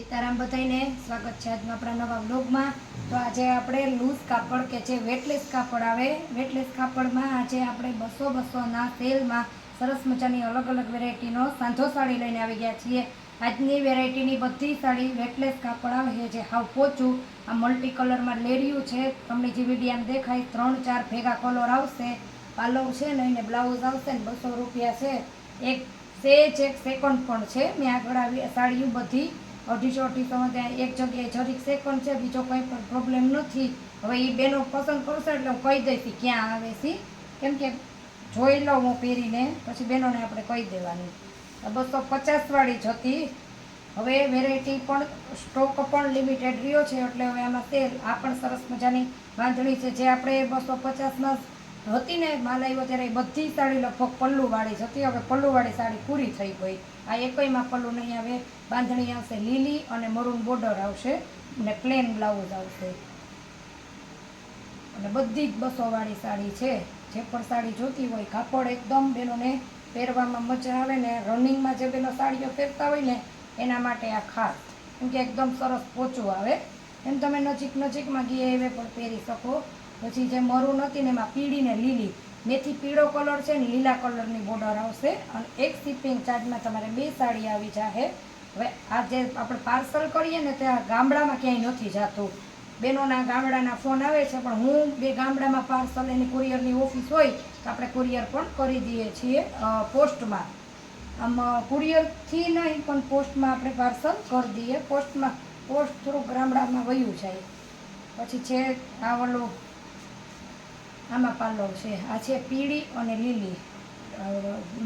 સીતારાम બધાઈને સ્વાગત છે આજના આપણા નવા બ્લોગમાં। તો આજે આપણે લૂઝ કાપડ કે જે વેટલેસ કાપડ આવે, વેટલેસ કાપડમાં આજે આપણે 200-200ના સેલમાં સરસ મજાની અલગ અલગ વેરાયટીનો સાંધો સાડી લઈને આવી ગયા છીએ। આજની વેરાયટીની બધી સાડી વેટલેસ કાપડ આવે છે, જે હાવ પોચું આ મલ્ટી કલરમાં લેરિયું છે। તમને જે વિડીયામાં દેખાય 3-4 ભેગા કલર આવશે, પાલવ છે ને એને બ્લાઉઝ આવશે ને 200 રૂપિયા છે। એક સેકન્ડ પણ છે, મેં આગળ આવી સાડીઓ બધી 250-250 ત્યાં એક જગ્યાએ જરીક સેકન્ડ છે, બીજો કંઈ પણ પ્રોબ્લેમ નથી। હવે એ બેનો પસંદ કરશે એટલે હું કહી દઈશ ક્યાં આવે છે, કેમ કે જોઈ લઉં હું પહેરીને પછી બહેનોને આપણે કહી દેવાની। 250 વાળી જ હતી, હવે વેરાયટી પણ સ્ટોક પણ લિમિટેડ રહ્યો છે એટલે હવે આમાં સેલ આ પણ સરસ મજાની બાંધણી છે, જે આપણે 250માં હતી ને માલ આવ્યો ત્યારે એ બધી સાડી લગભગ પલ્લુવાળી જ હતી। હવે પલ્લુવાળી સાડી પૂરી થઈ ગઈ, આ એકયમાં પલ્લુ નહીં આવે। બાંધણી આવશે લીલી અને મરૂન બોર્ડર આવશે અને પ્લેન બ્લાઉઝ આવશે અને બધી જ 200 વાળી સાડી છે। જે પણ સાડી જોતી હોય, કાપડ એકદમ બેનોને પહેરવામાં મજા આવે ને, રનિંગમાં જે બેનો સાડીઓ પહેરતા હોય ને એના માટે આ ખાસ, કેમ કે એકદમ સરસ પોચું આવે। એમ તમે નજીકમાં ગીએ એવે પણ પહેરી શકો। પછી જે મરૂન હતી ને એમાં પીળી ને લીલી, મેથી પીળો કલર છે ને લીલા કલરની બોર્ડર આવશે અને એક શિપિંગ ચાર્જમાં તમારે 2 સાડી આવી જશે। હવે આ જે આપણે પાર્સલ કરીએ ને ત્યાં ગામડામાં ક્યાંય નથી જતું, બેનોના ગામડાના ફોન આવે છે, પણ હું બે ગામડામાં પાર્સલ એની કુરિયરની ઓફિસ હોય તો આપણે કુરિયર પણ કરી દઈએ છીએ પોસ્ટમાં। આમ કુરિયરથી નહીં પણ પોસ્ટમાં આપણે પાર્સલ કરી દઈએ, પોસ્ટ થોડુંક ગામડામાં વયું જાય। પછી છે આ ઓલું, આમાં પાલવ છે, આ છે પીળી અને લીલી,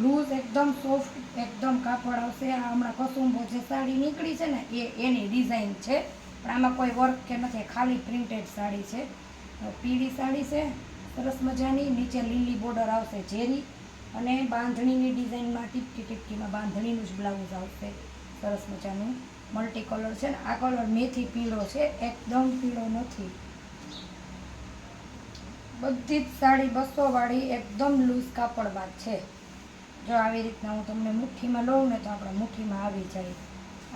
લૂઝ એકદમ સોફ્ટ એકદમ કાપડ આવશે। આ હમણાં કસુંબો જે સાડી નીકળી છે ને એની ડિઝાઇન છે, પણ આમાં કોઈ વર્ક કે નથી, ખાલી પ્રિન્ટેડ સાડી છે। પીળી સાડી છે સરસ મજાની, નીચે લીલી બોર્ડર આવશે ઝેરી અને બાંધણીની ડિઝાઇનમાં ટીપકીમાં બાંધણીનું જ બ્લાઉઝ આવશે સરસ મજાનું। મલ્ટી કલર છે ને આ કલર મેથી પીળો છે, એકદમ પીળો નથી। બધી જ સાડી 200 વાળી એકદમ લૂઝ કાપડમાં જ છે। જો આવી રીતના હું તમને મુઠ્ઠીમાં લઉં ને તો આપણે મુઠ્ઠીમાં આવી જાય।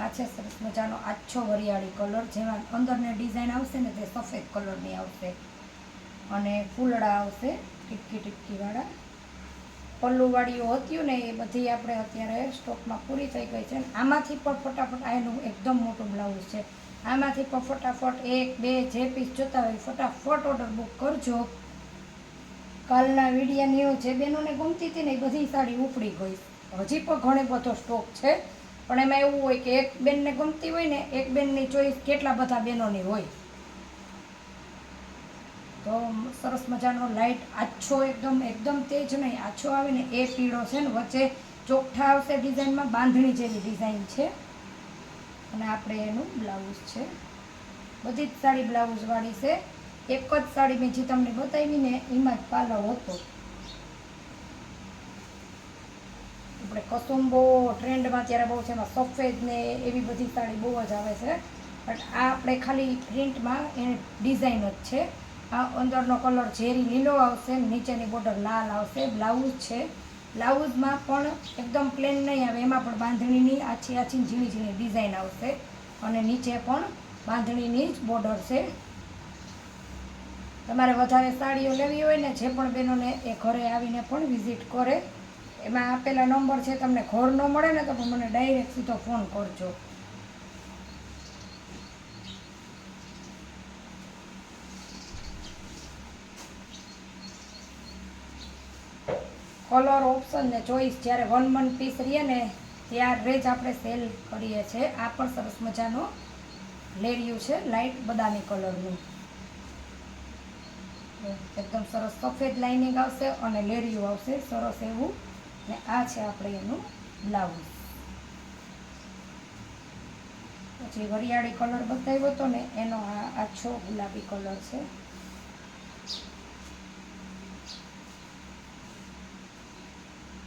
આ છે સરસ મજાનો આછો વરિયાળી કલર, જેમાં અંદરને ડિઝાઇન આવશે ને તે સફેદ કલરની આવશે અને ફૂલડા આવશે ટીપકીવાળા। પલ્લુવાળીઓ હતી ને એ બધી આપણે અત્યારે સ્ટોકમાં પૂરી થઈ ગઈ છે। આમાંથી પણ ફટાફટ આનું એકદમ મોટું બ્લાઉઝ છે, આમાંથી પણ ફટાફટ 1-2 જે પીસ જોતા હોય ફટાફટ ઓર્ડર બુક કરજો। કાલના વિડીયાની જે બહેનોને ગમતી હતી ને એ બધી સાડી ઉપડી ગઈ, હજી પણ ઘણો બધો સ્ટોક છે, પણ એમાં એવું હોય કે એક બેનને ગમતી હોય ને, એક બેનની ચોઈસ કેટલા બધા બહેનોની હોય। તો સરસ મજાનો લાઇટ આછો એકદમ તેજ નહીં, આછો આવે ને એ પીળો છે ને, વચ્ચે ચોકઠા આવશે ડિઝાઇનમાં, બાંધણી જેવી ડિઝાઇન છે અને આપણે એનું બ્લાઉઝ છે। બધી જ સાડી બ્લાઉઝવાળી છે, એક જ સાડી મેં જે તમને બતાવી ને એમાં જ પાલવ હતો। આપણે કસુંબો ટ્રેન્ડમાં ત્યારે બહુ છે, એમાં સફેદ ને એવી બધી સાડી બહુ જ આવે છે, બટ આ આપણે ખાલી પ્રિન્ટમાં એની ડિઝાઇન જ છે। આ અંદરનો કલર ઝેરી લીલો આવશે, નીચેની બોર્ડર લાલ આવશે। બ્લાઉઝ છે, બ્લાઉઝમાં પણ એકદમ પ્લેન નહીં આવે, એમાં પણ બાંધણીની આછી ઝીણી ડિઝાઇન આવશે અને નીચે પણ બાંધણીની જ બોર્ડર છે। તમારે વધારે સાડીઓ લેવી હોય ને, જે પણ બહેનોને એ ઘરે આવીને પણ વિઝિટ કરે, એમાં આપેલા નંબર છે, તમને ઘર ન મળે ને તો પણ મને ડાયરેક્ટ સીધો ફોન કરજો। કલર ઓપ્શન ને ચોઈસ જ્યારે 1 પીસ રહીએ ને ત્યારે જ આપણે સેલ કરીએ છીએ। આ પણ સરસ મજાનો લેરિયું છે, લાઇટ બદામી કલરનું, એકદમ સરસ સફેદ લાઇનિંગ આવશે અને લેરિયું આવશે સરસ એવું, ને આ છે આપણે એનું બ્લાઉઝ। પછી વરિયાળી કલર બતાવ્યો હતો ને એનો આ આછો ગુલાબી કલર છે,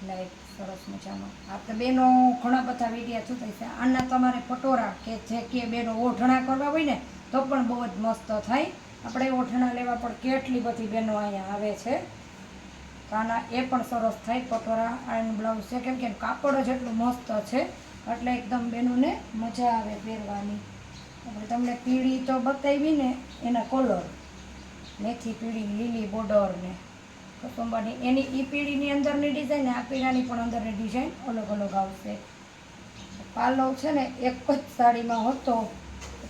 લાઇટ સરસ મજાનો। આપણે બેનો ઘણા બધા વિડીયા જોતા છે, આના તમારે પટોરા કે જે કે બેનો ઓઢણા કરવા હોય ને તો પણ બહુ જ મસ્ત થાય। આપણે ઓઢણા લેવા પણ કેટલી બધી બહેનો અહીંયા આવે છે, તો આના એ પણ સરસ થાય પટોરા। આનું બ્લાઉઝ છે, કેમ કે કાપડ જ એટલું મસ્ત છે એટલે એકદમ બહેનોને મજા આવે પહેરવાની। આપણે તમને પીળી તો બતાવી ને એના કલર, મેથી પીળી, લીલી બોર્ડર ને કસુંબાની, એની એ પીળીની અંદરની ડિઝાઇન ને આ પીળાની પણ અંદરની ડિઝાઇન અલગ અલગ આવશે. પાલવ છે ને એક જ સાડીમાં હતો,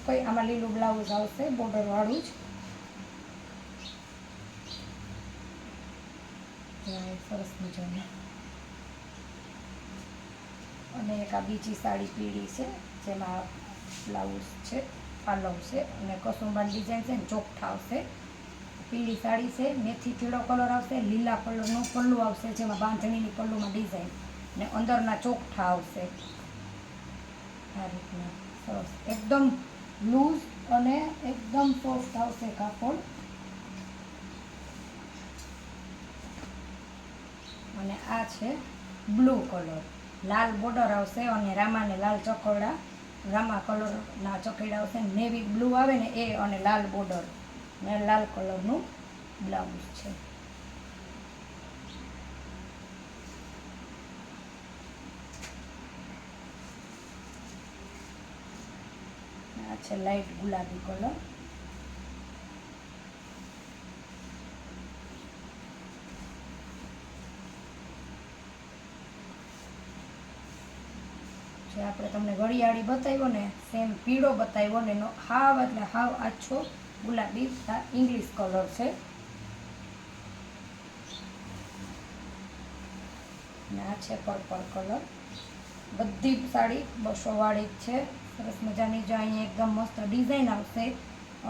કઈ આમાં લીલું બ્લાઉઝ આવશે બોર્ડરવાળું જ, સરસ મજાની. અને એક આ બીજી સાડી પીળી છે જેમાં બ્લાઉઝ છે, પાલવ છે અને કસુંબાની ડિઝાઇન છે ને ચોકઠા આવશે. પીળી સાડી છે, મેથી પીળો કલર આવશે, લીલા કલરનું પલ્લું આવશે જેમાં બાંધણીની પલ્લુમાં ડિઝાઇન ને અંદરના ચોકઠા આવશે. આ રીતના સરસ એકદમ લૂઝ અને એકદમ સોફ્ટ આવશે કાપડ. અને આ છે બ્લુ કલર, લાલ બોર્ડર આવશે અને રામાને લાલ ચકોડા, રામા કલરના ચકેડા આવશે. નેવી બ્લુ આવે ને એ અને લાલ બોર્ડર ને લાલ કલરનું બ્લાઉઝ છે. આ છે લાઇટ ગુલાબી કલર. જે આપણે તમને વરિયાળી બતાવ્યો ને સેમ પીળો બતાવ્યો ને એનો હાવ એટલે હાવ આછો ગુલાબી ઇંગ્લિશ કલર છે. અને આ છે પર્પલ કલર. બધી સાડી 200 વાળી જ છે. સરસ મજાની જો અહીંયા એકદમ મસ્ત ડિઝાઇન આવશે.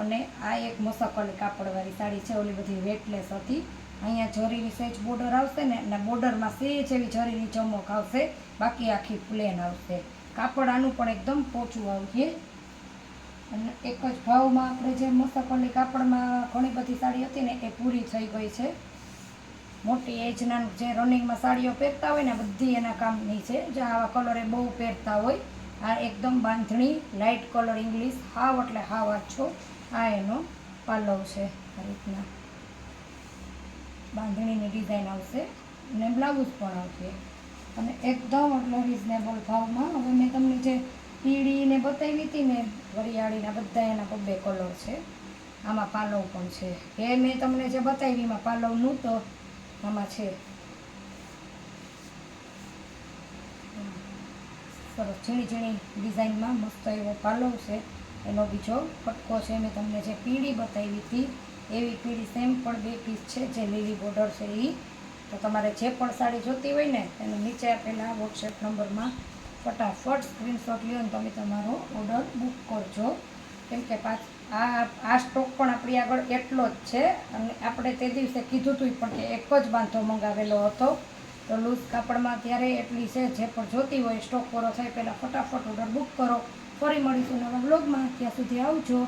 અને આ એક મસકલી કાપડવાળી સાડી છે, ઓલી બધી વેટલેસ હતી. અહીંયા જરીની સેજ બોર્ડર આવશે ને અને બોર્ડરમાં સેજ એવી જરીની ચમક આવશે, બાકી આખી પ્લેન આવશે. કાપડ આનું પણ એકદમ પોચું આવશે. અને એક જ ભાવમાં આપણે જે મસકલી કાપડમાં ઘણી બધી સાડી હતી ને એ પૂરી થઈ ગઈ છે. મોટી એજના જે રનિંગમાં સાડીઓ પહેરતા હોય ને બધી એના કામની છે. જે આવા કલરે બહુ પહેરતા હોય. આ એકદમ બાંધણી લાઇટ કલર ઇંગ્લિશ, હાવ એટલે હાવ આછો. આ એનો પાલવ છે. આ રીતના બાંધણીની ડિઝાઇન આવશે અને બ્લાઉઝ પણ આવશે. અને એકદમ એટલે રિઝનેબલ ભાવમાં. હવે મેં તમને જે પીળીને બતાવી હતી ને વરિયાળીના, બધા એના 2 કલર છે. આમાં પાલવ પણ છે. એ મેં તમને જે બતાવી એમાં પાલવ નહોતો, આમાં છે. સરસ ઝીણી ઝીણી ડિઝાઇનમાં મસ્ત એવો પાલવ છે. એનો બીજો કટકો છે. મેં તમને જે પીળી બતાવી હતી એવી પીળી સેમ પણ 2 પીસ છે જે લીલી બોર્ડર છે એ. તો તમારે જે પણ સાડી જોતી હોય ને એને નીચે આપેલા વોટ્સએપ નંબરમાં ફટાફટ સ્ક્રીનશોટ લ્યો ને તમે તમારો ઓર્ડર બુક કરજો. કેમ કે આ સ્ટોક પણ આપણી આગળ એટલો જ છે. અને આપણે તે દિવસે કીધું હતું પણ કે એક જ બાંધો મંગાવેલો હતો. તો લૂઝ કાપડમાં ત્યારે એટલી છે. જે પણ જોતી હોય સ્ટોક પૂરો થાય પહેલાં ફટાફટ ઓર્ડર બુક કરો. ફરી મળીશું નવા બ્લોગમાં. ત્યાં સુધી આવજો.